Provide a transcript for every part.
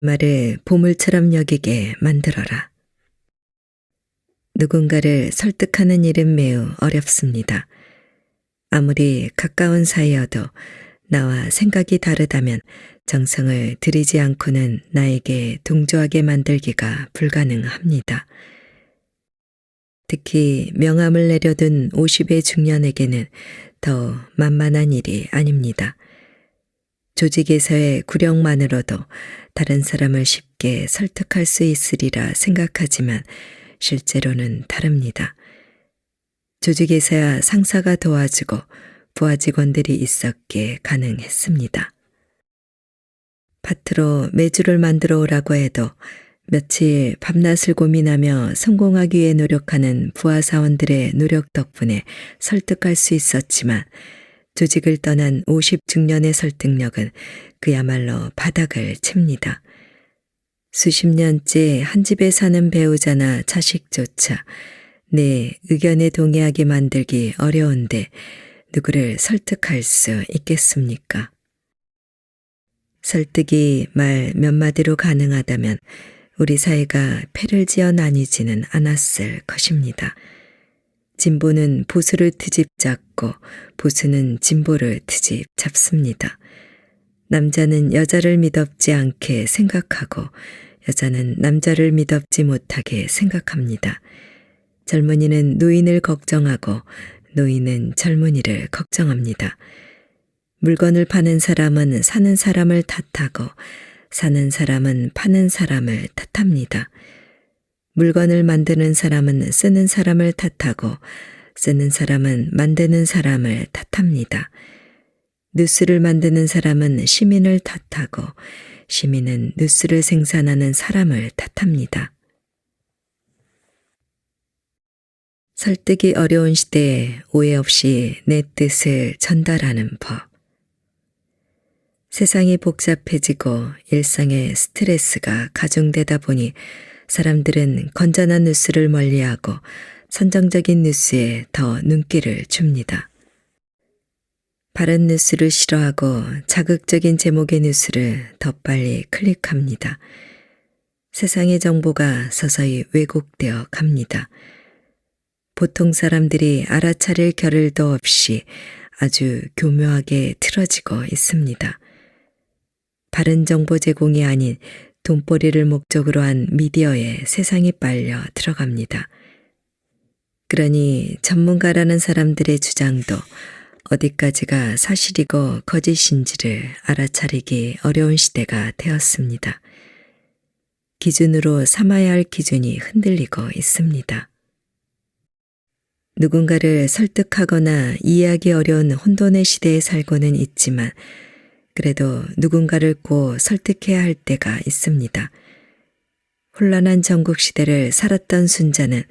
말을 보물처럼 여기게 만들어라. 누군가를 설득하는 일은 매우 어렵습니다. 아무리 가까운 사이여도 나와 생각이 다르다면 정성을 들이지 않고는 나에게 동조하게 만들기가 불가능합니다. 특히 명함을 내려둔 50의 중년에게는 더 만만한 일이 아닙니다. 조직에서의 구력만으로도 다른 사람을 쉽게 설득할 수 있으리라 생각하지만 실제로는 다릅니다. 조직에서야 상사가 도와주고 부하 직원들이 있었기에 가능했습니다. 파트로 매주를 만들어 오라고 해도 며칠 밤낮을 고민하며 성공하기 위해 노력하는 부하 사원들의 노력 덕분에 설득할 수 있었지만 조직을 떠난 50 중년의 설득력은 그야말로 바닥을 칩니다. 수십 년째 한 집에 사는 배우자나 자식조차 내 의견에 동의하게 만들기 어려운데 누구를 설득할 수 있겠습니까? 설득이 말 몇 마디로 가능하다면 우리 사회가 폐를 지어 나뉘지는 않았을 것입니다. 진보는 보수를 트집 잡고 보수는 진보를 트집 잡습니다. 남자는 여자를 미덥지 않게 생각하고 여자는 남자를 미덥지 못하게 생각합니다. 젊은이는 노인을 걱정하고 노인은 젊은이를 걱정합니다. 물건을 파는 사람은 사는 사람을 탓하고 사는 사람은 파는 사람을 탓합니다. 물건을 만드는 사람은 쓰는 사람을 탓하고 쓰는 사람은 만드는 사람을 탓합니다. 뉴스를 만드는 사람은 시민을 탓하고 시민은 뉴스를 생산하는 사람을 탓합니다. 설득이 어려운 시대에 오해 없이 내 뜻을 전달하는 법. 세상이 복잡해지고 일상에 스트레스가 가중되다 보니 사람들은 건전한 뉴스를 멀리하고 선정적인 뉴스에 더 눈길을 줍니다. 바른 뉴스를 싫어하고 자극적인 제목의 뉴스를 더 빨리 클릭합니다. 세상의 정보가 서서히 왜곡되어 갑니다. 보통 사람들이 알아차릴 겨를도 없이 아주 교묘하게 틀어지고 있습니다. 바른 정보 제공이 아닌 돈벌이를 목적으로 한 미디어에 세상이 빨려 들어갑니다. 그러니 전문가라는 사람들의 주장도 어디까지가 사실이고 거짓인지를 알아차리기 어려운 시대가 되었습니다. 기준으로 삼아야 할 기준이 흔들리고 있습니다. 누군가를 설득하거나 이해하기 어려운 혼돈의 시대에 살고는 있지만 그래도 누군가를 꼭 설득해야 할 때가 있습니다. 혼란한 전국 시대를 살았던 순자는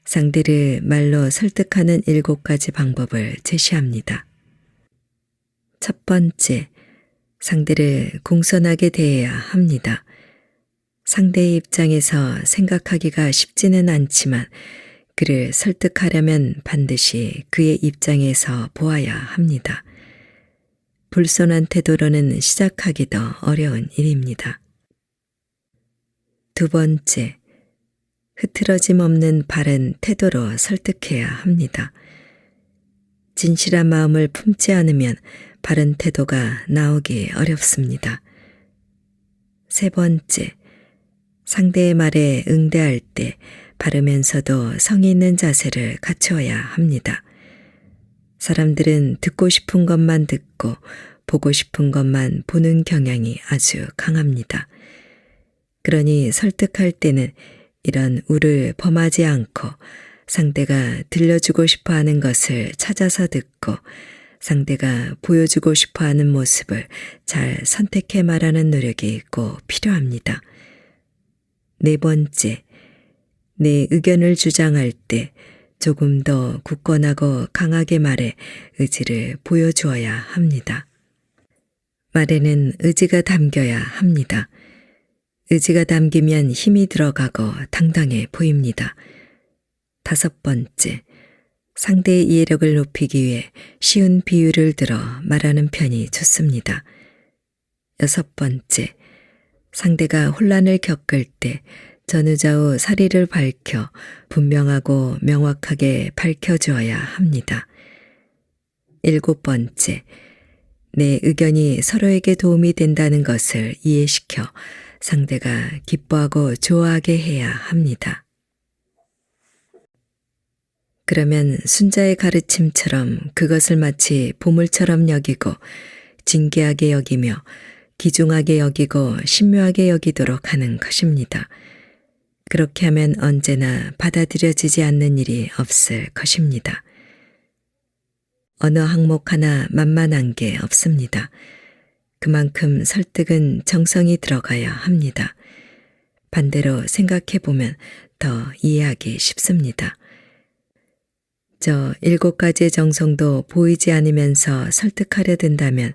상대를 말로 설득하는 7가지 방법을 제시합니다. 첫 번째, 상대를 공손하게 대해야 합니다. 상대의 입장에서 생각하기가 쉽지는 않지만 그를 설득하려면 반드시 그의 입장에서 보아야 합니다. 불손한 태도로는 시작하기도 어려운 일입니다. 두 번째, 흐트러짐 없는 바른 태도로 설득해야 합니다. 진실한 마음을 품지 않으면 바른 태도가 나오기 어렵습니다. 세 번째, 상대의 말에 응대할 때 바르면서도 성의 있는 자세를 갖추어야 합니다. 사람들은 듣고 싶은 것만 듣고 보고 싶은 것만 보는 경향이 아주 강합니다. 그러니 설득할 때는 이런 우를 범하지 않고 상대가 들려주고 싶어 하는 것을 찾아서 듣고 상대가 보여주고 싶어 하는 모습을 잘 선택해 말하는 노력이 꼭 필요합니다. 네 번째, 내 의견을 주장할 때 조금 더 굳건하고 강하게 말해 의지를 보여주어야 합니다. 말에는 의지가 담겨야 합니다. 의지가 담기면 힘이 들어가고 당당해 보입니다. 다섯 번째, 상대의 이해력을 높이기 위해 쉬운 비유를 들어 말하는 편이 좋습니다. 여섯 번째, 상대가 혼란을 겪을 때 전후좌우 사리를 밝혀 분명하고 명확하게 밝혀주어야 합니다. 7번째, 내 의견이 서로에게 도움이 된다는 것을 이해시켜 상대가 기뻐하고 좋아하게 해야 합니다. 그러면 순자의 가르침처럼 그것을 마치 보물처럼 여기고 진귀하게 여기며 귀중하게 여기고 신묘하게 여기도록 하는 것입니다. 그렇게 하면 언제나 받아들여지지 않는 일이 없을 것입니다. 어느 항목 하나 만만한 게 없습니다. 그만큼 설득은 정성이 들어가야 합니다. 반대로 생각해 보면 더 이해하기 쉽습니다. 저 7가지의 정성도 보이지 않으면서 설득하려 든다면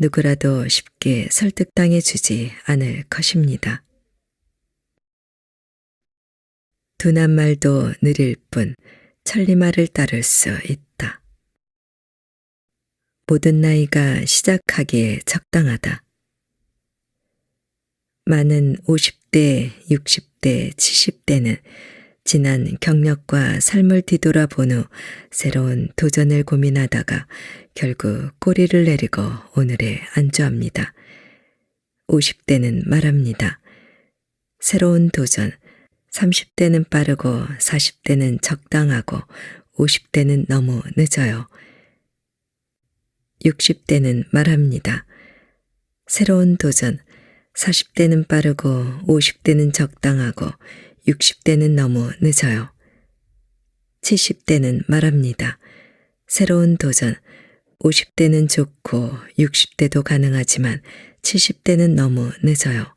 누구라도 쉽게 설득당해 주지 않을 것입니다. 둔한 말도 느릴 뿐 천리말을 따를 수 있다. 모든 나이가 시작하기에 적당하다. 많은 50대, 60대, 70대는 지난 경력과 삶을 뒤돌아본 후 새로운 도전을 고민하다가 결국 꼬리를 내리고 오늘에 안주합니다. 50대는 말합니다. 새로운 도전, 30대는 빠르고 40대는 적당하고 50대는 너무 늦어요. 60대는 말합니다. 새로운 도전, 40대는 빠르고 50대는 적당하고 60대는 너무 늦어요. 70대는 말합니다. 새로운 도전, 50대는 좋고 60대도 가능하지만 70대는 너무 늦어요.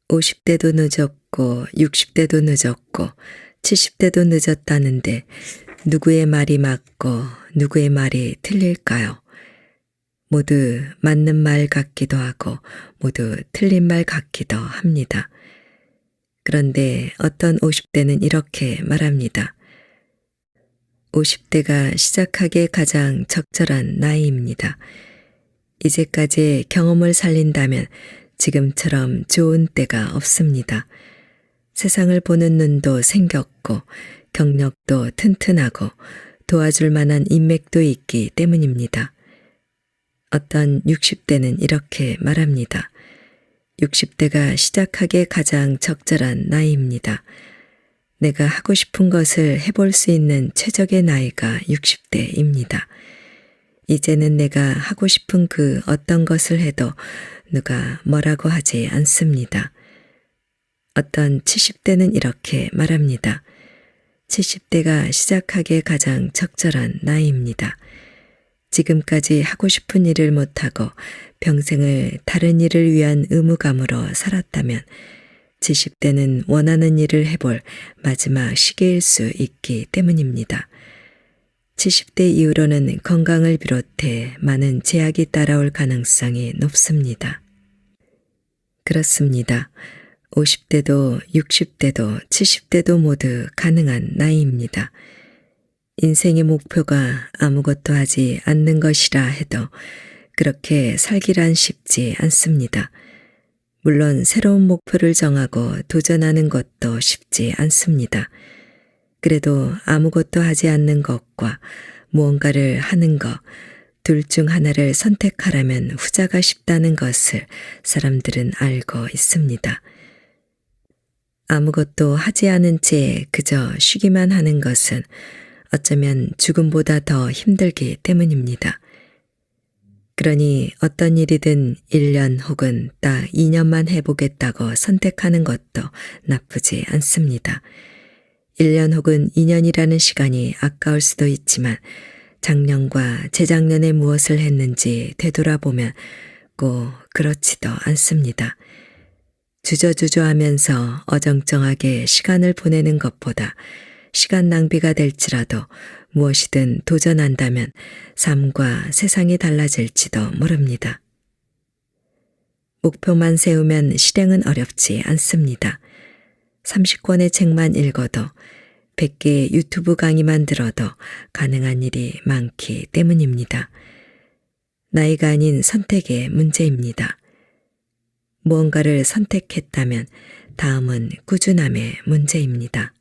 50대도 늦었고 60대도 늦었고 70대도 늦었다는데 누구의 말이 맞고 누구의 말이 틀릴까요? 모두 맞는 말 같기도 하고 모두 틀린 말 같기도 합니다. 그런데 어떤 50대는 이렇게 말합니다. 50대가 시작하기에 가장 적절한 나이입니다. 이제까지의 경험을 살린다면 지금처럼 좋은 때가 없습니다. 세상을 보는 눈도 생겼고 경력도 튼튼하고 도와줄 만한 인맥도 있기 때문입니다. 어떤 60대는 이렇게 말합니다. 60대가 시작하기에 가장 적절한 나이입니다. 내가 하고 싶은 것을 해볼 수 있는 최적의 나이가 60대입니다. 이제는 내가 하고 싶은 그 어떤 것을 해도 누가 뭐라고 하지 않습니다. 어떤 70대는 이렇게 말합니다. 70대가 시작하기에 가장 적절한 나이입니다. 지금까지 하고 싶은 일을 못하고 평생을 다른 일을 위한 의무감으로 살았다면 70대는 원하는 일을 해볼 마지막 시기일 수 있기 때문입니다. 70대 이후로는 건강을 비롯해 많은 제약이 따라올 가능성이 높습니다. 그렇습니다. 50대도 60대도 70대도 모두 가능한 나이입니다. 인생의 목표가 아무것도 하지 않는 것이라 해도 그렇게 살기란 쉽지 않습니다. 물론 새로운 목표를 정하고 도전하는 것도 쉽지 않습니다. 그래도 아무것도 하지 않는 것과 무언가를 하는 것, 둘 중 하나를 선택하라면 후자가 쉽다는 것을 사람들은 알고 있습니다. 아무것도 하지 않은 채 그저 쉬기만 하는 것은 어쩌면 죽음보다 더 힘들기 때문입니다. 그러니 어떤 일이든 1년 혹은 딱 2년만 해보겠다고 선택하는 것도 나쁘지 않습니다. 1년 혹은 2년이라는 시간이 아까울 수도 있지만 작년과 재작년에 무엇을 했는지 되돌아보면 꼭 그렇지도 않습니다. 주저주저하면서 어정쩡하게 시간을 보내는 것보다 시간 낭비가 될지라도 무엇이든 도전한다면 삶과 세상이 달라질지도 모릅니다. 목표만 세우면 실행은 어렵지 않습니다. 30권의 책만 읽어도 100개의 유튜브 강의만 들어도 가능한 일이 많기 때문입니다. 나이가 아닌 선택의 문제입니다. 무언가를 선택했다면 다음은 꾸준함의 문제입니다.